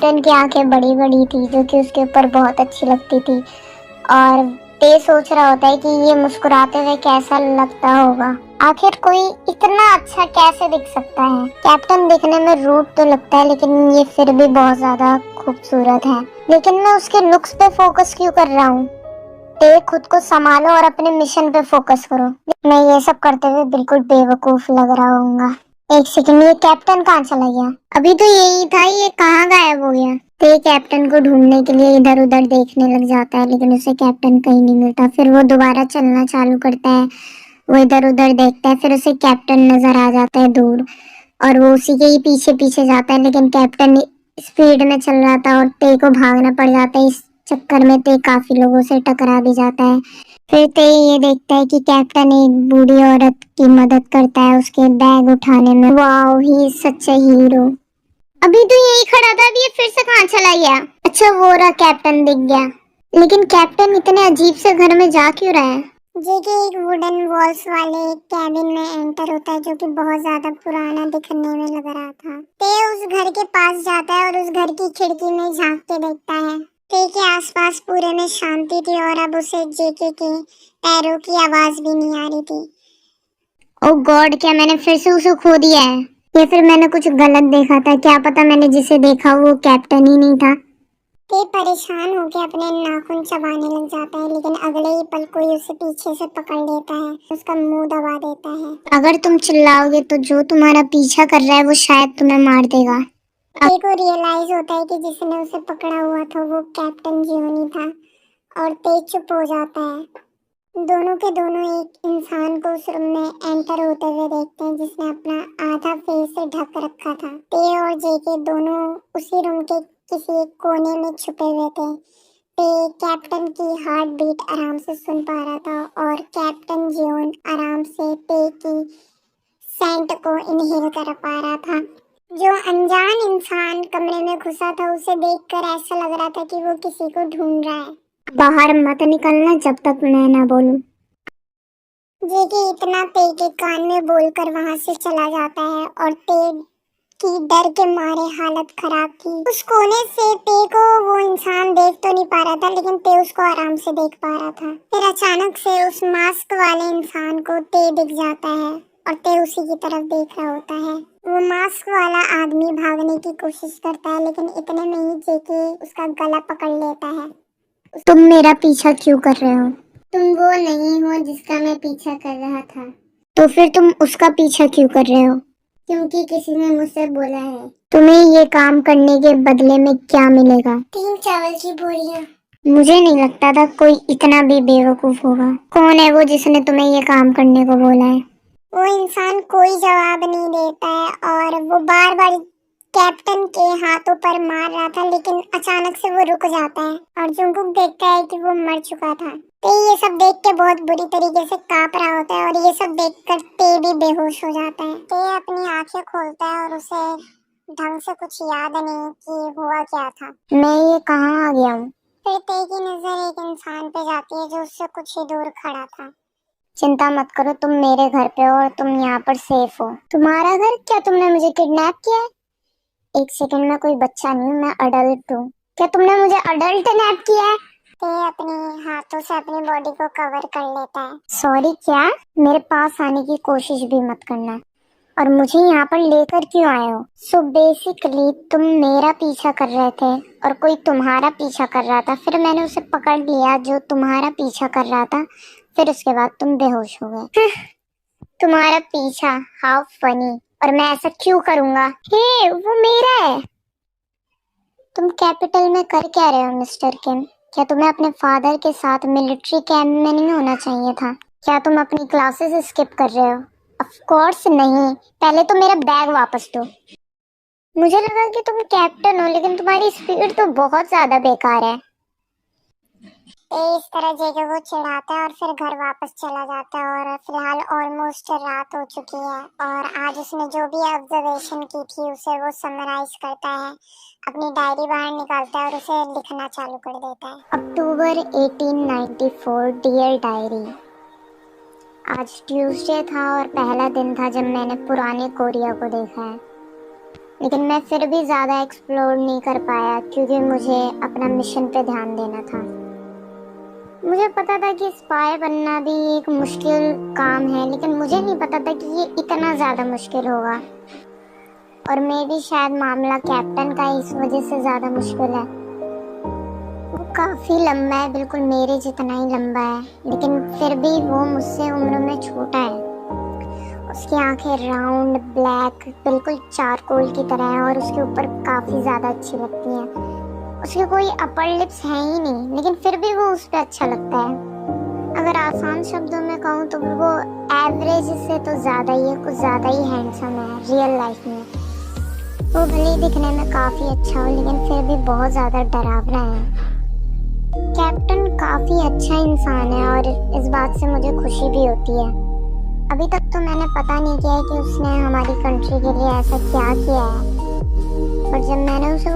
Captain की आंखें बड़ी बड़ी थी जो कि उसके ऊपर बहुत अच्छी लगती थी। और ते सोच रहा होता है कि ये मुस्कुराते हुए कैसा लगता होगा, आखिर कोई इतना अच्छा कैसे दिख सकता है। कैप्टन दिखने में रूड तो लगता है लेकिन ये फिर भी बहुत ज्यादा खूबसूरत है। लेकिन मैं उसके लुक्स पे फोकस क्यों कर रहा हूँ? ते खुद को संभालो और अपने मिशन पे फोकस करो। मैं ये सब करते हुए बिल्कुल बेवकूफ लग रहा हूँ। एक सेकंड, ये कैप्टन कहाँ चला गया? अभी तो यही था, ये कहाँ गायब हो गया? ते कैप्टन को ढूंढने के लिए इधर उधर देखने लग जाता है लेकिन उसे कैप्टन कहीं नहीं मिलता। फिर वो दोबारा चलना चालू करता है, वो इधर उधर देखता है, फिर उसे कैप्टन नजर आ जाता है दूर और वो उसी के ही पीछे पीछे जाता है। लेकिन कैप्टन स्पीड में चल रहा था और ते को भागना पड़ जाता है। इस चक्कर में ते काफी लोगों से टकरा भी जाता है। फिर ते ये देखता है कि कैप्टन एक बूढ़ी औरत की मदद करता है उसके बैग उठाने में। वाओ, ही सच्चा हीरो। अभी तो यही खड़ा था, अभी ये फिर से कहाँ चला गया? अच्छा, वो रहा, कैप्टन दिख गया। लेकिन कैप्टन इतने अजीब से घर में जा क्यों रहा है? जेके एक वुडन वॉल्स वाले कैबिन में एंटर होता है जो कि बहुत ज्यादा पुराना दिखने में लग रहा था। ते उस घर के पास जाता है और उस घर की खिड़की में झांक के देखता है। ते के आसपास पूरे में शांति थी और अब उसे जेके के पैरों की आवाज भी नहीं आ रही थी। ओह गॉड, क्या मैंने फिर से उसे खो दिया है? या फिर मैंने कुछ गलत देखा था? क्या पता मैंने जिसे देखा वो कैप्टन ही नहीं था। ते परेशान होकर अपने नाखून चबाने लग जाता है लेकिन अगले ही पल कोई उसे पीछे से पकड़ लेता है, उसका मुंह दबा देता है। अगर तुम चिल्लाओगे तो जो तुम्हारा पीछा कर रहा है वो शायद तुम्हें मार देगा। ते को रियलाइज होता है कि जिसने उसे पकड़ा हुआ था वो कैप्टन जियोनी था और ते चुप हो जाता है। दोनों के दोनों एक इंसान को उस रूम में एंटर होते हुए देखते हैं जिसने अपना आधा फेस से ढक रखा था। ते और जेके दोनों उसी रूम के किसी एक कोने में छुपे हुए थे। ते कैप्टन की हार्ट बीट आराम से सुन पा रहा था और कैप्टन जियोन आराम से ते की सेंट को इनहेल कर पा रहा था। जो अनजान इंसान कमरे में घुसा था उसे देखकर ऐसा लग रहा था कि वो किसी को ढूंढ रहा है। बाहर मत निकलना जब तक मैं ना बोलूं। जेके इतना ते के कान में बोलकर वहां से चला जाता है और ते की डर के मारे हालत खराब थी। उस कोने से ते को वो इंसान देख तो नहीं पा रहा था लेकिन ते उसको आराम से देख पा रहा था। फिर अचानक से उस मास्क वाले इंसान को ते दिख जाता है और ते उसी की तरफ देख रहा होता है। वो मास्क वाला आदमी भागने की कोशिश करता है लेकिन इतने में ही जेके उसका गला पकड़ लेता है। तुम मेरा पीछा क्यों कर रहे हो? तुम वो नहीं हो जिसका मैं पीछा कर रहा था। तो फिर तुम उसका पीछा क्यों कर रहे हो? क्योंकि किसी ने मुझसे बोला है। तुम्हें ये काम करने के बदले में क्या मिलेगा? 3 चावल की बोरियां। मुझे नहीं लगता था कोई इतना भी बेवकूफ होगा। कौन है वो जिसने तुम्हें ये काम करने को बोला है? वो इंसान कोई जवाब नहीं देता है और वो बार बार कैप्टन के हाथों पर मार रहा था लेकिन अचानक से वो रुक जाता है और जुंगकुक देखता है कि वो मर चुका था। ते ये सब देख के बहुत बुरी तरीके से कांप रहा होता है और ये सब देखकर ते भी बेहोश हो जाता है। ते अपनी आंखें खोलता है और उसे ढंग से कुछ याद नहीं कि हुआ क्या था। मैं ये कहाँ आ गया हूँ? फिर ते की नजर एक इंसान पे जाती है जो उससे कुछ ही दूर खड़ा था। चिंता मत करो, तुम मेरे घर पे हो और तुम यहाँ पर सेफ हो। तुम्हारा घर? क्या तुमने मुझे किडनैप किया है? एक सेकंड, मैं कोई बच्चा नहीं हूँ, मैं अडल्ट हूँ। क्या तुमने मुझे अडल्ट किडनैप किया है? ते अपने हाथों से अपनी बॉडी को कवर कर लेता है। सॉरी, क्या? मेरे पास आने की कोशिश भी मत करना। और मुझे यहाँ पर लेकर क्यों आए हो? सो बेसिकली तुम मेरा पीछा कर रहे थे और कोई तुम्हारा पीछा कर रहा था, फिर मैंने उसे पकड़ लिया जो तुम्हारा पीछा कर रहा था, फिर उसके बाद तुम बेहोश हो गए। तुम्हारा पीछा, हाउ फनी। और मैं ऐसा क्यों करूंगा? हे, वो मेरा है। तुम कैपिटल में कर क्या रहे हो मिस्टर किम? क्या तुम्हें अपने फादर के साथ मिलिट्री कैंप में नहीं होना चाहिए था? क्या तुम अपनी क्लासेस स्किप कर रहे हो? ऑफ कोर्स नहीं। पहले तो मेरा बैग वापस दो। मुझे लगा कि तुम कैप्टन हो लेकिन तुम्हारी स्पीड तो बहुत ज्यादा बेकार है। इस तरह जेके को चिढ़ाता है और फिर घर वापस चला जाता है और फिलहाल ऑलमोस्ट रात हो चुकी है और आज उसने जो भी ऑब्जर्वेशन की थी उसे वो समराइज करता है, अपनी डायरी बाहर निकालता है और उसे लिखना चालू कर देता है। अक्टूबर 1894, डियर डायरी। आज ट्यूसडे था और पहला दिन था जब मैंने पुराने कोरिया को देखा है। लेकिन मैं फिर भी ज़्यादा एक्सप्लोर नहीं कर पाया क्योंकि मुझे अपना मिशन पे ध्यान देना था। मुझे पता था कि स्पाई बनना भी एक मुश्किल काम है, लेकिन मुझे नहीं पता था कि ये इतना ज़्यादा मुश्किल होगा। और मे भी शायद मामला कैप्टन का इस वजह से ज़्यादा मुश्किल है। वो काफ़ी लंबा है, बिल्कुल मेरे जितना ही लंबा है, लेकिन फिर भी वो मुझसे उम्र में छोटा है। उसकी आंखें राउंड ब्लैक बिल्कुल चारकोल की तरह है और उसके ऊपर काफ़ी ज़्यादा अच्छी लगती हैं। उसके कोई अपर लिप्स हैं ही नहीं, लेकिन फिर भी वो उस पर अच्छा लगता है। अगर आसान शब्दों में कहूँ तो वो एवरेज से तो ज़्यादा ही है, कुछ ज़्यादा ही हैंडसम है रियल लाइफ में। वो भले ही दिखने में काफ़ी अच्छा हो, लेकिन फिर भी बहुत ज़्यादा डरावना है। कैप्टन काफ़ी अच्छा इंसान है और इस बात से मुझे खुशी भी होती है। अभी तक तो मैंने पता नहीं किया है कि उसने हमारी कंट्री के लिए ऐसा क्या किया है, पर जब मैंने उसे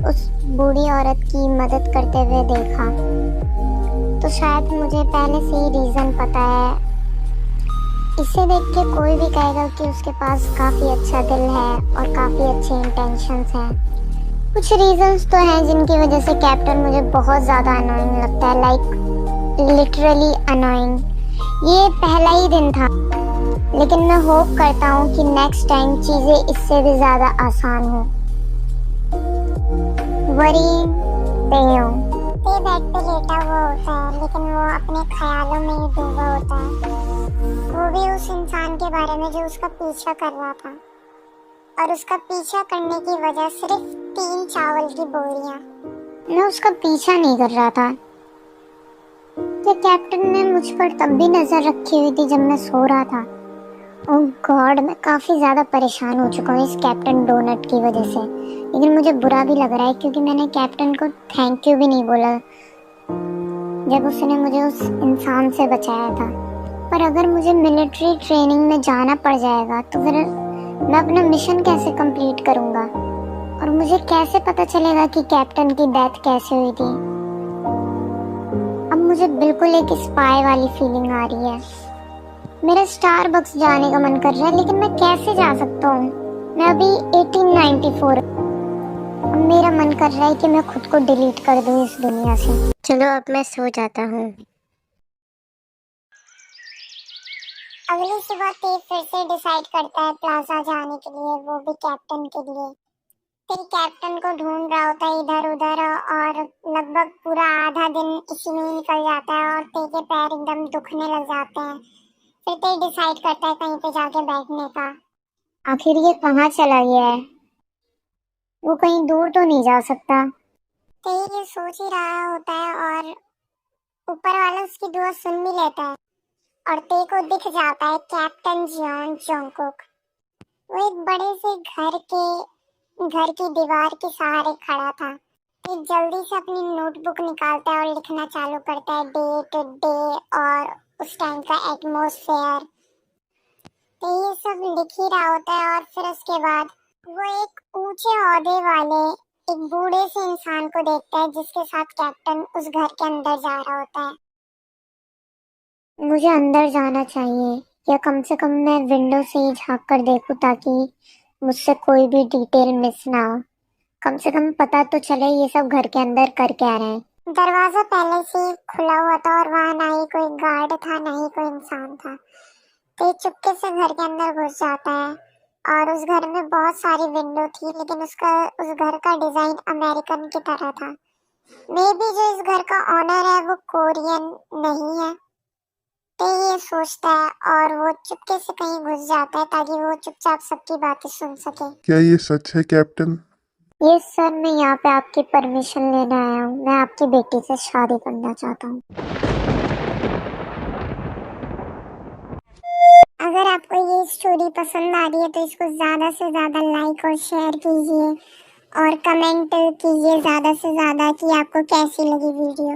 उस बूढ़ी औरत की मदद करते हुए देखा तो शायद मुझे पहले से ही रीज़न पता है। इसे देख के कोई भी कहेगा कि उसके पास काफ़ी अच्छा दिल है और काफ़ी अच्छे इंटेंशंस हैं। कुछ रीजंस तो हैं जिनकी वजह से कैप्टन मुझे बहुत ज़्यादा अनोइंग लगता है, लाइक लिटरली अनोइंग। ये पहला ही दिन था, लेकिन मैं होप करता हूँ कि नेक्स्ट टाइम चीज़ें इससे भी ज़्यादा आसान हो। वरी पेयो पे बेड पे लेटा हुआ होता है, लेकिन वो अपने ख्यालों में ही डूबा होता है। वो भी उस इंसान के बारे में जो उसका पीछा कर रहा था, और उसका पीछा करने की वजह सिर्फ 3 चावल की बोरियां। मैं उसका पीछा नहीं कर रहा था। क्या कैप्टन ने मुझ पर तब भी नजर रखी हुई थी जब मैं सो रहा था? ओह गॉड, मैं काफी ज्यादा परेशान हो चुका हूँ इस कैप्टन डोनट की वजह से। लेकिन मुझे बुरा भी लग रहा है क्योंकि मैंने कैप्टन को थैंक यू भी नहीं बोला जब उसने मुझे उस इंसान से बचाया था। पर अगर मुझे मिलिट्री ट्रेनिंग में जाना पड़ जाएगा तो फिर मैं अपना मिशन कैसे कंप्लीट करूंगा? और मुझे कैसे पता चलेगा कि कैप्टन की डेथ कैसे हुई थी? अब मुझे बिल्कुल एक स्पाई वाली फीलिंग आ रही है। मेरा स्टारबक्स जाने का मन कर रहा है, लेकिन मैं कैसे जा सकता हूँ? मैं अभी 1894। अब मेरा मन कर रहा है कि मैं खुद को डिलीट कर दूँ इस दुनिया से। चलो अब मैं सो जाता हूँ। अगली सुबह ते फिर से डिसाइड करता है प्लाजा जाने के लिए, वो भी कैप्टन के लिए। फिर कैप्टन को ढूंढ रहा होता है इधर उधर और लगभग पूरा आधा दिन इसी में ही निकल जाता है और ते के पैर एकदम दुखने लग जाते हैं। फिर ते डिसाइड करता है कहीं पे जाके बैठने का। आखिर ये कहाँ चला गया है? वो कहीं दूर तो नहीं जा सकता। ते ये सोच ही रहा होता है और ऊपर वाला उसकी दुआ सुन भी लेता है और ते को दिख जाता है कैप्टन जॉन जोंगकुक। वो एक बड़े से घर की दीवार के सहारे खड़ा था। ते जल्दी से अपनी नोटबुक निकालता है और लिखना चालू करता है डेट डे और उस टाइम का एटमॉस्फेयर। तो ये सब लिख ही रहा होता है और फिर उसके बाद वो एक ऊंचे ओहदे वाले एक बूढ़े से इंसान को देखता है जिसके साथ कैप्टन उस घर के अंदर जा रहा होता है। मुझे अंदर जाना चाहिए, या कम से कम मैं विंडो से ही झांक कर देखूं ताकि मुझसे कोई भी डिटेल मिस ना हो। कम से कम पता तो चले ये सब घर के अंदर कर क्या रहे हैं। दरवाजा पहले से ही खुला हुआ था और वहां ना ही कोई गार्ड था ना ही कोई इंसान था। तो चुपके से घर के अंदर घुस जाता है और उस घर में बहुत सारी विंडो थी, लेकिन उस घर का डिजाइन अमेरिकन की तरह था। मे बी जो इस घर का ऑनर है वो कोरियन नहीं है। तो ये सोचता है और वो चुपके से कहीं घुस जाता है ताकि वो चुपचाप सबकी बातें सुन सके। क्या ये सच है कैप्टन? ये सर, मैं यहाँ पे आपकी परमिशन लेने आया हूँ। मैं आपकी बेटी से शादी करना चाहता हूँ। अगर आपको ये स्टोरी पसंद आ रही है तो इसको ज़्यादा से ज़्यादा लाइक और शेयर कीजिए और कमेंट कीजिए ज़्यादा से ज़्यादा कि आपको कैसी लगी वीडियो।